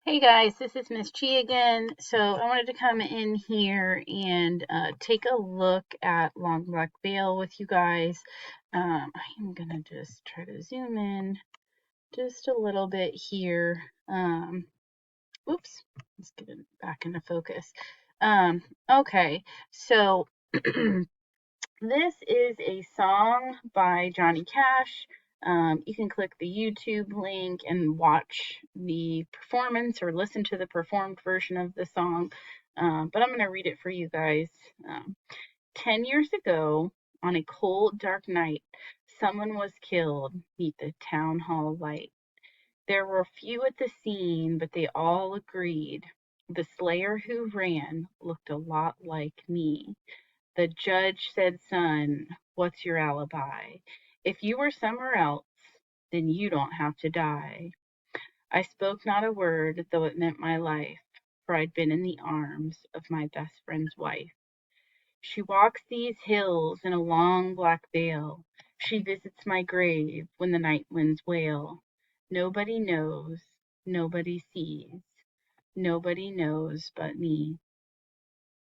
Hey guys, this is Miss Chi again. So I wanted to come in here and take a look at Long Black Veil with you guys. I'm gonna just try to zoom in just a little bit here. Oops, let's get it back into focus. Okay, so this is a song by Johnny Cash. You can click the YouTube link and watch the performance or listen to the performed version of the song. But I'm going to read it for you guys. Um, 10 years ago, on a cold, dark night, someone was killed beneath the town hall light. There were few at the scene, but they all agreed. The slayer who ran looked a lot like me. The judge said, "Son, what's your alibi? If you were somewhere else, then you don't have to die." I spoke not a word, though it meant my life, for I'd been in the arms of my best friend's wife. She walks these hills in a long black veil. She visits my grave when the night winds wail. Nobody knows, nobody sees, nobody knows but me.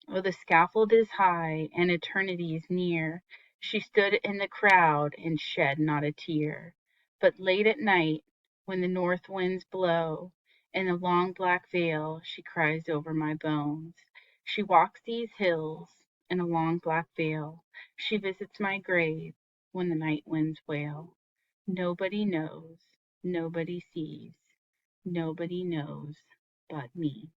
Oh, the scaffold is high and eternity is near. She stood in the crowd and shed not a tear. But late at night, when the north winds blow, in a long black veil she cries over my bones. She walks these hills in a long black veil. She visits my grave when the night winds wail. Nobody knows, nobody sees, nobody knows but me.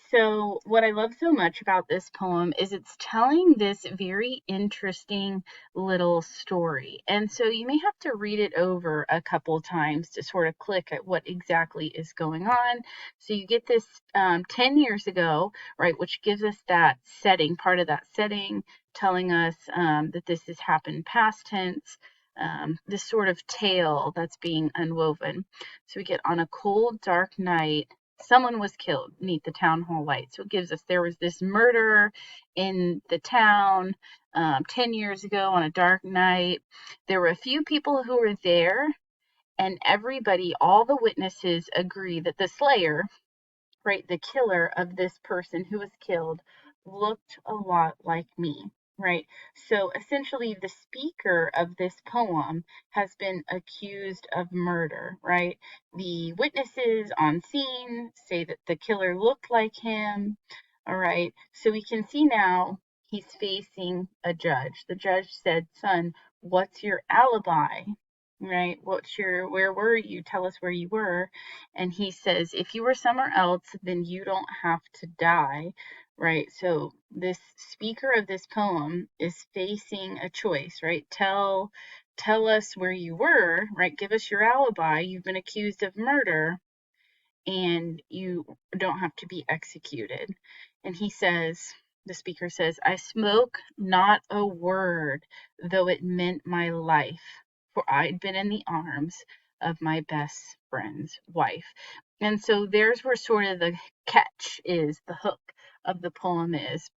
So, what I love so much about this poem is it's telling this very interesting little story. And so you may have to read it over a couple times to sort of click at what exactly is going on. So you get this 10 years ago, right, which gives us that setting, part of that setting, telling us that this has happened past tense. This sort of tale that's being unwoven. So we get on a cold, dark night, someone was killed beneath the town hall light. So it gives us there was this murder in the town 10 years ago on a dark night. There were a few people who were there, and everybody, all the witnesses agree that the slayer, right, the killer of this person who was killed, looked a lot like me. Right. So essentially, the speaker of this poem has been accused of murder. Right. The witnesses on scene say that the killer looked like him. All right. So we can see now he's facing a judge. The judge said, "Son, what's your alibi? Right? Where were you? Tell us where you were." And he says, "If you were somewhere else, then you don't have to die." Right? So this speaker of this poem is facing a choice, right? Tell us where you were, right? Give us your alibi. You've been accused of murder and you don't have to be executed. And he says, the speaker says, "I spoke not a word, though it meant my life, for I'd been in the arms of my best friend's wife." And so there's where sort of the catch is, the hook of the poem is.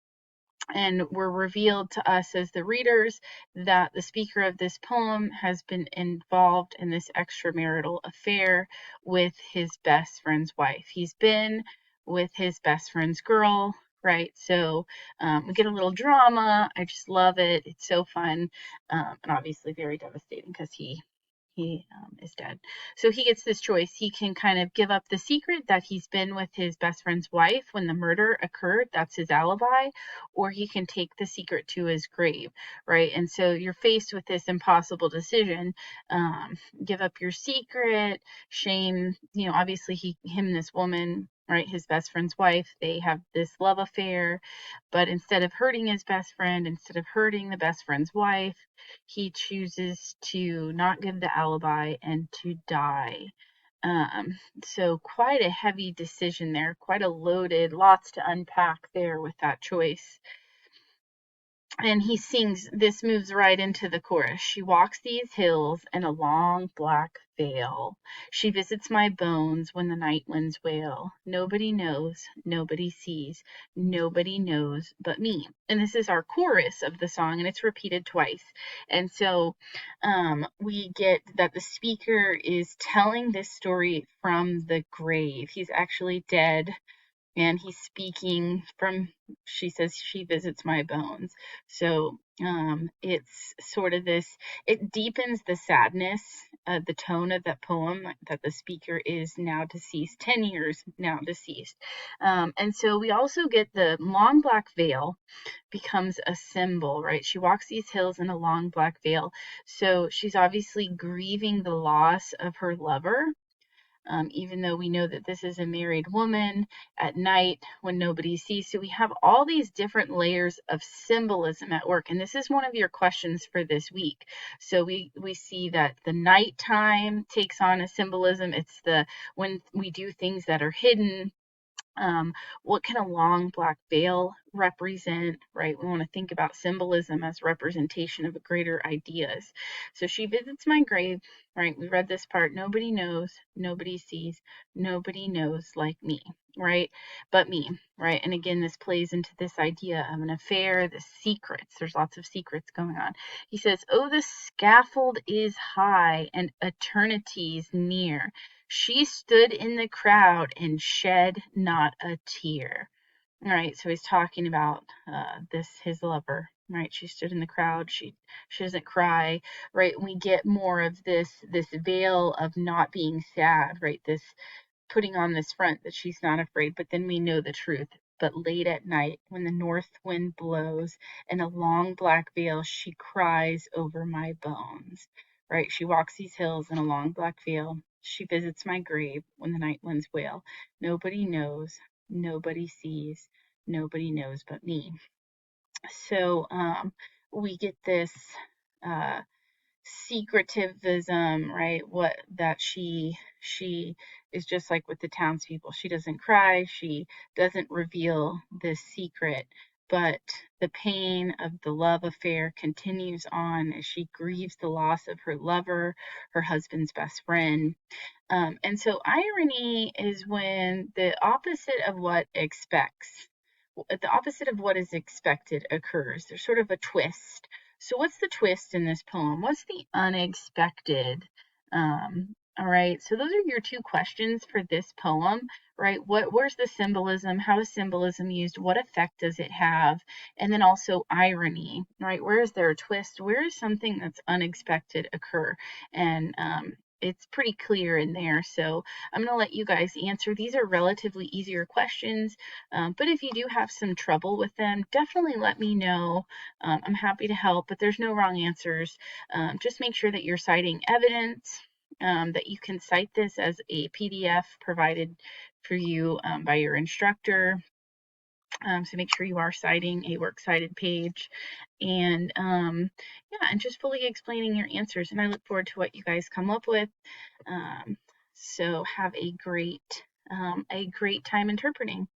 And we're revealed to us as the readers that the speaker of this poem has been involved in this extramarital affair with his best friend's wife. He's been with his best friend's girl, right? So we get a little drama. I just love it. It's so fun, and obviously very devastating because he is dead. So he gets this choice. He can kind of give up the secret that he's been with his best friend's wife when the murder occurred. That's his alibi. Or he can take the secret to his grave, right? And so you're faced with this impossible decision. Give up your secret, shame, obviously him and this woman, right, his best friend's wife, they have this love affair, but instead of hurting his best friend, instead of hurting the best friend's wife, he chooses to not give the alibi and to die. So quite a heavy decision there, quite a loaded, lots to unpack there with that choice. And he sings, this moves right into the chorus. She walks these hills in a long black veil. She visits my bones when the night winds wail. Nobody knows, nobody sees, nobody knows but me. And this is our chorus of the song, and it's repeated twice. And so we get that the speaker is telling this story from the grave. He's actually dead, and he's speaking from, she says, she visits my bones. So it's sort of this, it deepens the sadness, the tone of that poem, that the speaker is now deceased, 10 years now deceased. And so we also get the long black veil becomes a symbol, right? She walks these hills in a long black veil. So she's obviously grieving the loss of her lover. Even though we know that this is a married woman at night when nobody sees. So we have all these different layers of symbolism at work. And this is one of your questions for this week. So we see that the nighttime takes on a symbolism. It's the when we do things that are hidden. What can a long black veil represent, right? We want to think about symbolism as representation of greater ideas. So she visits my grave, right? We read this part. Nobody knows, nobody sees, nobody knows like me, right? But me, right? And again, this plays into this idea of an affair, the secrets. There's lots of secrets going on. He says, oh, the scaffold is high and eternity's near. She stood in the crowd and shed not a tear. All right, so he's talking about his lover, right? She stood in the crowd. She doesn't cry, right? We get more of this veil of not being sad, right? This putting on this front that she's not afraid, but then we know the truth. But late at night, when the north wind blows in a long black veil, she cries over my bones, right? She walks these hills in a long black veil. She visits my grave when the night winds wail. Nobody knows, nobody sees, nobody knows but me. So we get this uh, secretivism, right? What that she is just like with the townspeople. She doesn't cry. She doesn't reveal this secret, but the pain of the love affair continues on as she grieves the loss of her lover, her husband's best friend. And so irony is when the opposite of what is expected occurs. There's sort of a twist. So what's the twist in this poem? What's the unexpected? All right, so those are your two questions for this poem, right? Where's the symbolism? How is symbolism used? What effect does it have? And then also irony, right? Where is there a twist? Where is something that's unexpected occur? And it's pretty clear in there. So I'm going to let you guys answer. These are relatively easier questions, but if you do have some trouble with them, definitely let me know. I'm happy to help, but there's no wrong answers. Just make sure that you're citing evidence, that you can cite this as a PDF provided for you by your instructor. So make sure you are citing a works cited page, and yeah, and just fully explaining your answers. And I look forward to what you guys come up with. So have a great time interpreting.